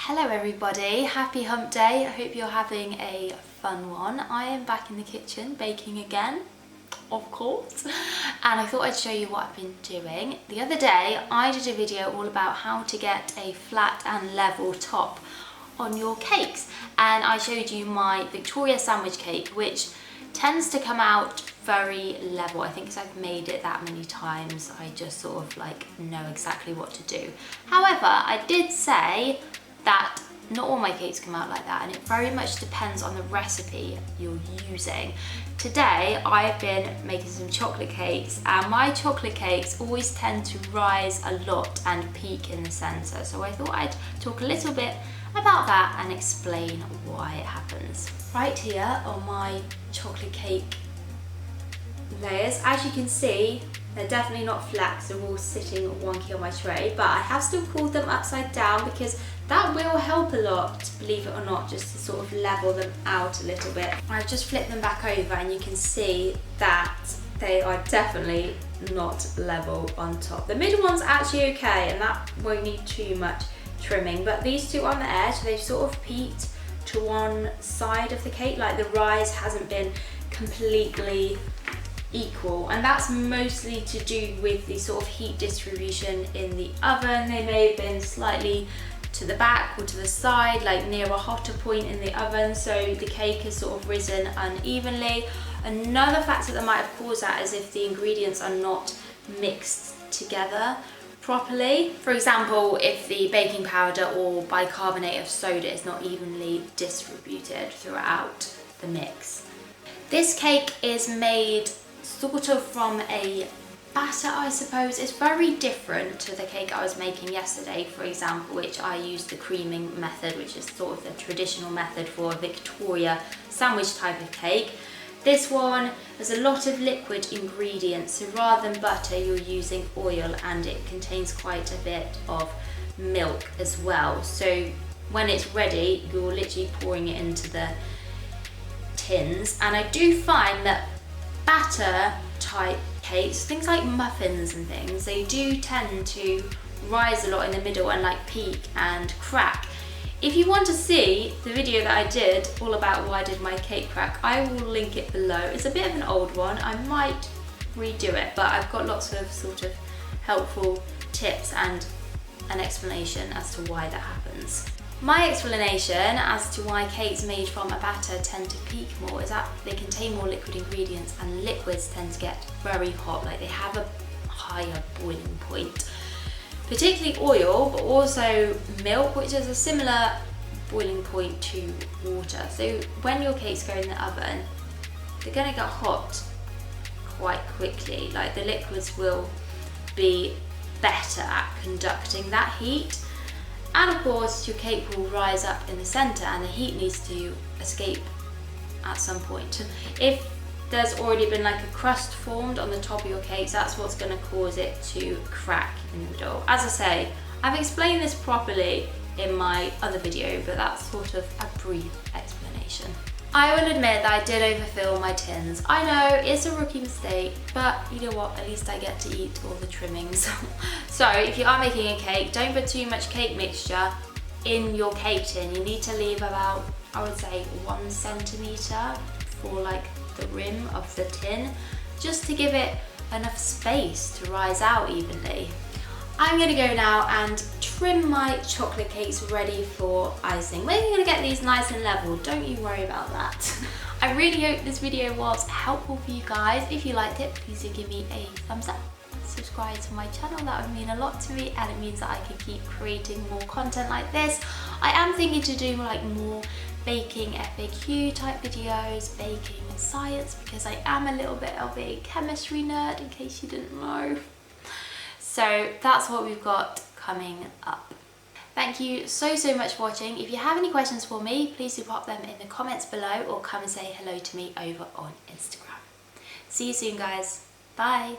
Hello everybody, happy hump day. I hope you're having a fun one. I am back in the kitchen baking again, of course, and I thought I'd show you what I've been doing. The other day I did a video all about how to get a flat and level top on your cakes, and I showed you my Victoria sandwich cake, which tends to come out very level. I think because I've made it that many times, I just sort of like know exactly what to do. However, I did say that not all my cakes come out like that, and it very much depends on the recipe you're using. Today I've been making some chocolate cakes, and my chocolate cakes always tend to rise a lot and peak in the center, so I thought I'd talk a little bit about that and explain why it happens. Right here are my chocolate cake layers. As you can see, they're definitely not flat because they're all sitting wonky on my tray, but I have still pulled them upside down because that will help a lot, believe it or not, just to sort of level them out a little bit. I've just flipped them back over and you can see that they are definitely not level on top. The middle one's actually okay, and that won't need too much trimming, but these two on the edge, they've sort of peaked to one side of the cake, like the rise hasn't been completely equal, and that's mostly to do with the sort of heat distribution in the oven. They may have been slightly to the back or to the side, like near a hotter point in the oven, so the cake has sort of risen unevenly. Another factor that might have caused that is if the ingredients are not mixed together properly. For example, if the baking powder or bicarbonate of soda is not evenly distributed throughout the mix. This cake is made sort of from a batter, I suppose. It's very different to the cake I was making yesterday, for example, which I used the creaming method, which is sort of the traditional method for a Victoria sandwich type of cake. This one has a lot of liquid ingredients, so rather than butter you're using oil, and it contains quite a bit of milk as well. So when it's ready, you're literally pouring it into the tins, and I do find that batter type cakes, things like muffins and things, they do tend to rise a lot in the middle and like peak and crack. If you want to see the video that I did all about why I did my cake crack, I will link it below. It's a bit of an old one, I might redo it, but I've got lots of sort of helpful tips and an explanation as to why that happens. My explanation as to why cakes made from a batter tend to peak more is that they contain more liquid ingredients, and liquids tend to get very hot, like they have a higher boiling point. Particularly oil, but also milk, which is a similar boiling point to water. So when your cakes go in the oven, they're gonna get hot quite quickly. Like the liquids will be better at conducting that heat. And of course, your cake will rise up in the center and the heat needs to escape at some point. If there's already been like a crust formed on the top of your cakes, that's what's going to cause it to crack in the middle. As I say, I've explained this properly in my other video, but that's sort of a brief explanation. I will admit that I did overfill my tins. I know, it's a rookie mistake, but you know what, at least I get to eat all the trimmings. So if you are making a cake, don't put too much cake mixture in your cake tin. You need to leave about, I would say, 1 centimetre for like the rim of the tin, just to give it enough space to rise out evenly. I'm gonna go now and trim my chocolate cakes ready for icing. We're gonna get these nice and level, don't you worry about that. I really hope this video was helpful for you guys. If you liked it, please do give me a thumbs up. Subscribe to my channel, that would mean a lot to me, and it means that I can keep creating more content like this. I am thinking to do like more baking FAQ type videos, baking science, because I am a little bit of a chemistry nerd, in case you didn't know. So that's what we've got coming up. Thank you so much for watching. If you have any questions for me, please do pop them in the comments below, or come and say hello to me over on Instagram. See you soon, guys. Bye.